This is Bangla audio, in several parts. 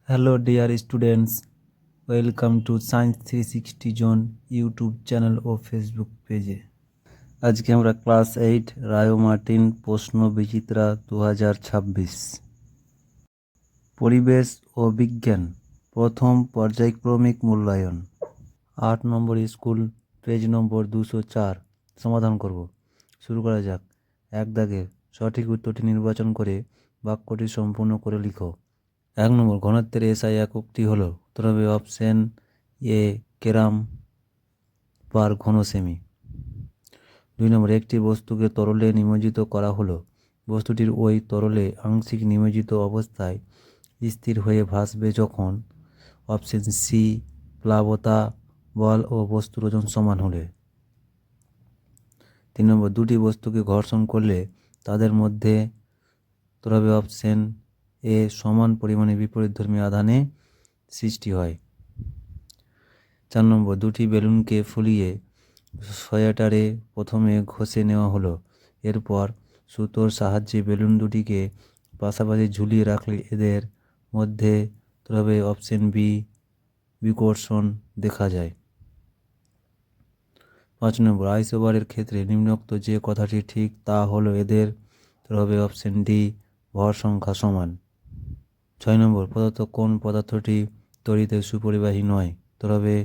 Hello dear students, welcome to science 360 zone YouTube channel ও ফেসবুক পেজে। আজকে আমরা ক্লাস 8 রায়ো মার্টিন প্রশ্ন বিচিত্রা 2026 পরিবেশ ও বিজ্ঞান প্রথম পর্যায়ক্রমিক মূল্যায়ন 8 নম্বর স্কুল, পেজ নম্বর 204 সমাধান করব। শুরু করা যাক। এক দাগে সঠিক উত্তরটি নির্বাচন করে বাক্যটি সম্পূর্ণ করে লিখো। 1 নম্বর, ঘনত্বের এসআই এককটি হলো, উত্তর হবে অপশন এ গ্রাম পার ঘন সেমি। 2 নম্বর, একটি বস্তুকে তরলে নিমজ্জিত করা হলো, বস্তুটির ওই তরলে আংশিক নিমজ্জিত অবস্থায় স্থির হয়ে ভাসবে যখন, অপশন সি প্লাবতা বল ও বস্তুর ওজন সমান হলে। 3 নম্বর, দুটি বস্তুকে ঘর্ষণ করলে তাদের মধ্যে, উত্তর হবে অপশন এ সমান পরিমাণে বিপরীতধর্মী আধানে সৃষ্টি হয়। 4 নম্বর, দুটি বেলুনকে ফুলিয়ে সয়াটারে প্রথমে ঘষে নেওয়া হলো, এরপর সুতোর সাহায্যে বেলুন দুটিকে পাশাপাশি ঝুলিয়ে রাখলে এদের মধ্যে, তবে অপশন বি বিকর্ষণ দেখা যায়। 5 নম্বর, আইসোবারের ক্ষেত্রে নিম্নোক্ত যে কথাটি ঠিক তা হলো এদের, তবে অপশন ডি ভর সংখ্যা সমান। 6 নম্বর, পদার্থ কোন পদার্থটি তড়িতে সুপরিবাহী নয়, তবে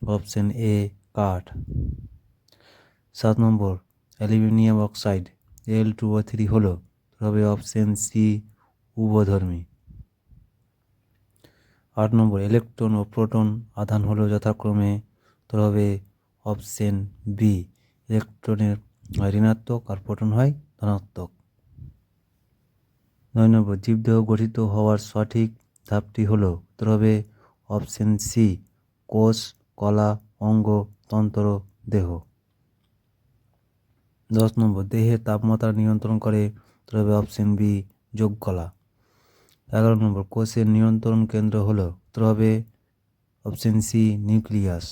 অপশন এ কাঠ। 7 নম্বর, অ্যালুমিনিয়াম অক্সাইড Al2O3 হলো, তবে অপশন সি উভধর্মী। 8 নম্বর, ইলেকট্রন ও প্রোটন আধান হলো যথাক্রমে, তবে অপশন বি ইলেকট্রনের হয় ঋণাত্মক আর প্রোটন হয় ধনাত্মক। 9 নম্বর, জীবদেহ গঠিত হওয়ার সঠিক ধাপটি হলো, তবে অপশন সি কোষ, কলা, অঙ্গ, তন্ত্র, দেহ। 10 নম্বর, দেহের তাপমাত্রা নিয়ন্ত্রণ করে, তবে অপশন বি যোগকলা। 11 নম্বর, কোষের নিয়ন্ত্রণ কেন্দ্র হলো, তবে অপশন সি নিউক্লিয়াস।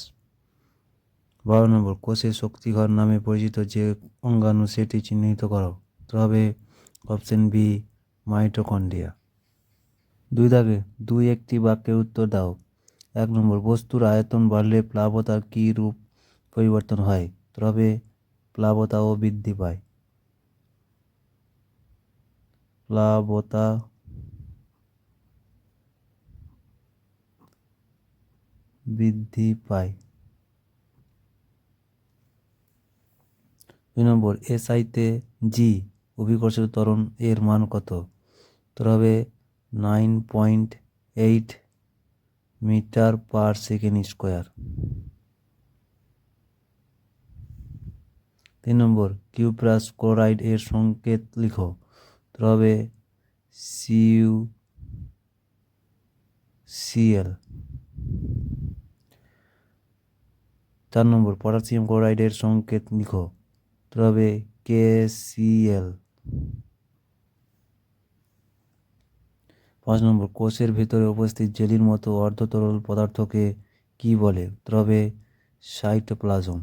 12 নম্বর, কোষের শক্তিঘর নামে পরিচিত যে অঙ্গাণু সেটি চিহ্নিত করো, তবে অপশন বি মাইটোকন্ড্রিয়া। 2 দাগে 2 একটি বাক্যের উত্তর দাও। 1 নম্বর, বস্তুর আয়তন বাড়লে প্লাবতার কী রূপ পরিবর্তন হয়, তবে প্লাবতাও বৃদ্ধি পায়। প্লাবতা বৃদ্ধি পায়। 2 নম্বর, এসআইতে জি অভিকর্ষিত ত্বরণ এর মান কত, তবে 9.8 মিটার পার সেকেন্ড স্কোয়ার। 3 নম্বর, কিউপ্রাস ক্লোরাইড এর সংকেত লিখো, তবে CuCl। 4 নম্বর, পটাশিয়াম ক্লোরাইড এর সংকেত লিখো, তবে KCl। 5 নম্বর, কোষের ভিতরে উপস্থিত জেলির মতো অর্ধতরল পদার্থকে কি বলে, তবে সাইটোপ্লাজম।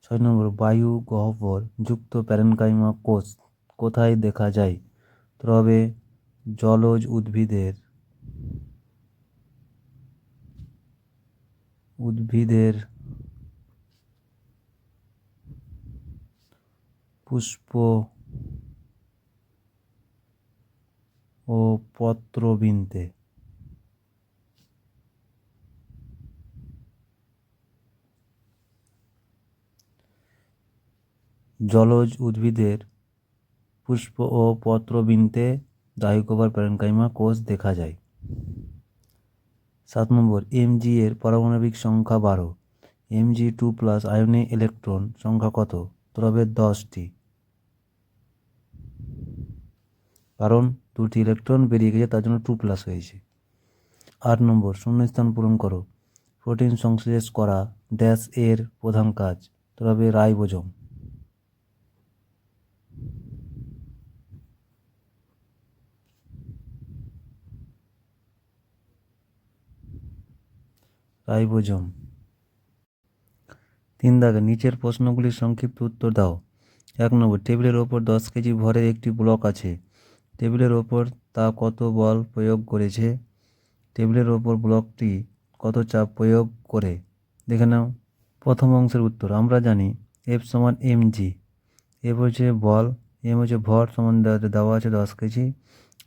6 নম্বর, বায়ু গহ্বর যুক্ত প্যারেনকাইমা কোষ কোথায় দেখা যায়, তবে জলজ উদ্ভিদের পুষ্প ও পত্রবৃন্তে। জলজ উদ্ভিদের পুষ্প ও পত্রবৃন্তে ডাইকোভার প্যারেনকাইমা কোষ দেখা যায়। 7 নম্বর, Mg এর পারমাণবিক সংখ্যা 12, Mg2+ আয়নে ইলেকট্রন সংখ্যা কত, তবে 10টি, কারণ 2টি ইলেকট্রন বেরিয়ে গেছে তার জন্য 2+ হয়েছে। 8 নম্বর, শূন্যস্থান পূরণ করো। প্রোটিন সংশ্লেষ করা ড্যাশ এর প্রধান কাজ, তবে রাইবোজোম। রাইবোজোম। 3 দাগে নিচের প্রশ্নগুলির সংক্ষিপ্ত উত্তর দাও। 1 নম্বর, টেবিলের ওপর 10 কেজি ভরের একটি ব্লক আছে। টেবিলের ওপর তা কত বল প্রয়োগ করেছে? টেবিলের ওপর ব্লকটি কত চাপ প্রয়োগ করে? দেখে নাও। প্রথম অংশের উত্তর আমরা জানি এফ সমান mg। এফ হচ্ছে বল, এম হচ্ছে ভর, সমান দেওয়া আছে 10 কেজি,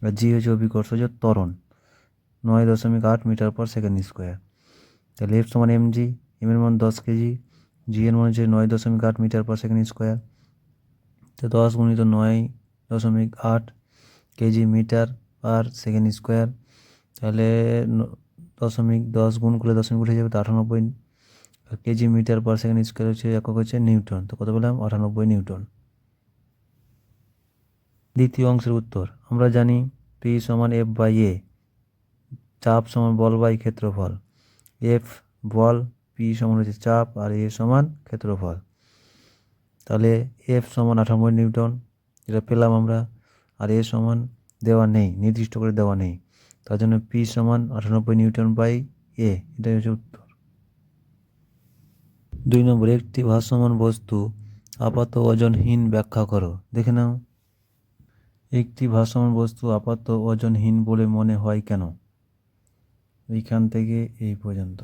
আর জি হচ্ছে অভিকর্ষজ ত্বরণ 9.8 মিটার পার সেকেন্ড স্কোয়ার। তাহলে এফ সমান mg, এম এর মান 10 কেজি, জি এর মান হচ্ছে 9.8 মিটার পার সেকেন্ড স্কোয়ার। তো 10 গুণিত 9.8 kg metre per second square. তাহলে 10 গুণ করলে 0.8 উঠে যাবে, তো 98 kg metre per second square হচ্ছে একক হচ্ছে নিউটন। তো কত বললাম? 98 নিউটন। দ্বিতীয় অংশের উত্তর আমরা জানি পি সমান এফ বাই এ, চাপ সমান বল বাই ক্ষেত্রফল। এফ বল, পি সমান হচ্ছে চাপ, আর এ সমান ক্ষেত্রফল। তাহলে এফ সমান 98 নিউটন, যেটা পেলাম আমরা, আর এ সমান দেওয়া নেই, নির্দিষ্ট করে দেওয়া নেই, তার জন্য পি সমান 98 নিউটন বাই এ, এটাই হচ্ছে উত্তর। 2 নম্বর, একটি ভাসমান বস্তু আপাত ওজনহীন ব্যাখ্যা করো। দেখে নাও। একটি ভাসমান বস্তু আপাত ওজনহীন বলে মনে হয় কেন? এইখান থেকে এই পর্যন্ত।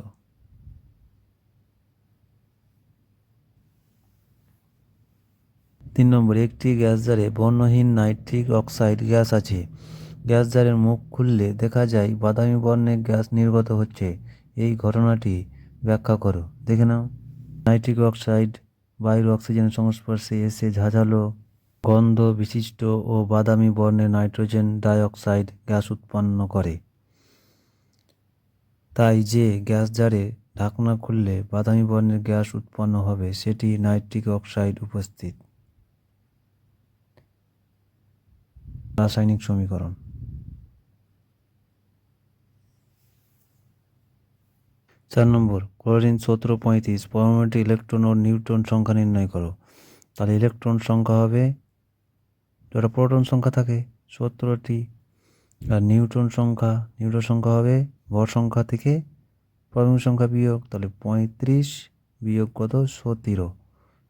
3 নম্বর, একটি গ্যাস জারে বর্ণহীন নাইট্রিক অক্সাইড গ্যাস আছে। গ্যাস জারের মুখ খুললে দেখা যায় বাদামি বর্ণের গ্যাস নির্গত হচ্ছে। এই ঘটনাটি ব্যাখ্যা করো। দেখে নাও। নাইট্রিক অক্সাইড বায়ুর অক্সিজেনের সংস্পর্শে এসে ঝাঁঝালো গন্ধ বিশিষ্ট ও বাদামি বর্ণের নাইট্রোজেন ডাইঅক্সাইড গ্যাস উৎপন্ন করে। তাই যে গ্যাস জারে ঢাকনা খুললে বাদামি বর্ণের গ্যাস উৎপন্ন হবে সেটি নাইট্রিক অক্সাইড উপস্থিত। রাসায়নিক সমীকরণ। 4 নম্বর, ক্লোরিন 1735 পরমাণুটি ইলেকট্রন ও নিউট্রন সংখ্যা নির্ণয় করো। তাহলে ইলেকট্রন সংখ্যা হবে, যেটা প্রোটন সংখ্যা থাকে 17টি, আর নিউট্রন সংখ্যা হবে ভর সংখ্যা থেকে পরমাণু সংখ্যা বিয়োগ, তাহলে 35 বিয়োগ কত 17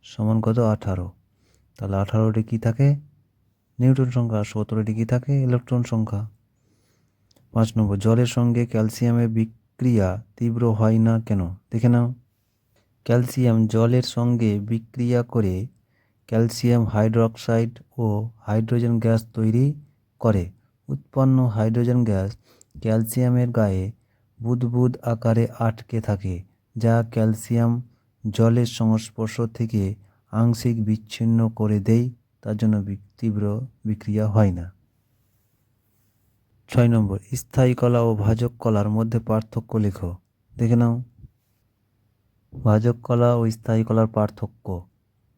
সমান কত 18। তাহলে 18টি কী থাকে? নিউটন সংখ্যা, 17টি কী থাকে? ইলেকট্রন সংখ্যা। 5 নম্বর, জলের সঙ্গে ক্যালসিয়ামের বিক্রিয়া তীব্র হয় না কেন? দেখে নাও। ক্যালসিয়াম জলের সঙ্গে বিক্রিয়া করে ক্যালসিয়াম হাইড্রোক্সাইড ও হাইড্রোজেন গ্যাস তৈরি করে। উৎপন্ন হাইড্রোজেন গ্যাস ক্যালসিয়ামের গায়ে বুদবুদ আকারে আটকে থাকে, যা ক্যালসিয়াম জলের সংস্পর্শ থেকে আংশিক বিচ্ছিন্ন করে দেয়, তার জন্য তীব্র বিক্রিয়া হয় না। 6 নম্বর, স্থায়ী কলা ও ভাজক কলার মধ্যে পার্থক্য লেখো। দেখে নাও। ভাজক কলা ও স্থায়ী কলার পার্থক্য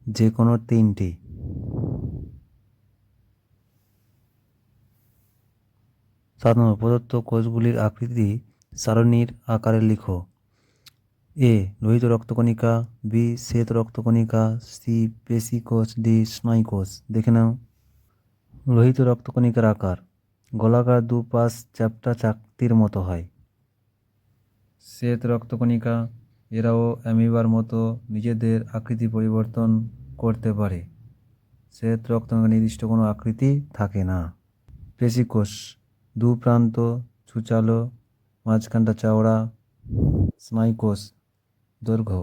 যে কোনো 3টি। 7 নম্বর, প্রদত্ত কোষগুলির আকৃতি সারণীর আকারে লিখো। এ লোহিত রক্তকণিকা, বি শ্বেত রক্তকণিকা, সি পেশিকোষ, ডি স্নায়ুকোষ। দেখে নাও। লোহিত রক্তকণিকার আকার গোলাকার, দুপাশ চ্যাপ্টা চাকতির মতো হয়। শ্বেত রক্তকণিকা এরাও অ্যামিবার মতো নিজেদের আকৃতি পরিবর্তন করতে পারে। শ্বেত রক্তকণিকার নির্দিষ্ট কোনো আকৃতি থাকে না। পেশিকোষ দু প্রান্ত ছুচালো, মাঝখানটা চওড়া। স্নায়ুকোষ দৈর্ঘ্য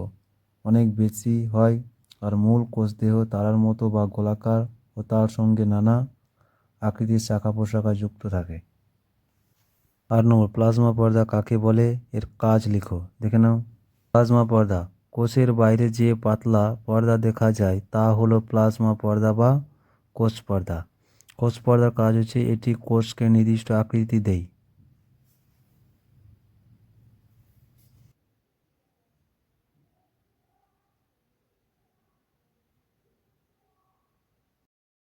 অনেক বেশি হয়, আর মূল কোষ দেহ তারার মতো বা গোলাকার ও তার সঙ্গে নানা আকৃতির শাখা প্রশাখা যুক্ত থাকে। 8 নম্বর, প্লাজমা পর্দা কাকে বলে? এর কাজ লিখো। দেখে নাও। প্লাজমা পর্দা কোষের বাইরে যে পাতলা পর্দা দেখা যায় তা হলো প্লাজমা পর্দা বা কোষ পর্দা। কোষ পর্দার কাজ হচ্ছে এটি কোষকে নির্দিষ্ট আকৃতি দেয়।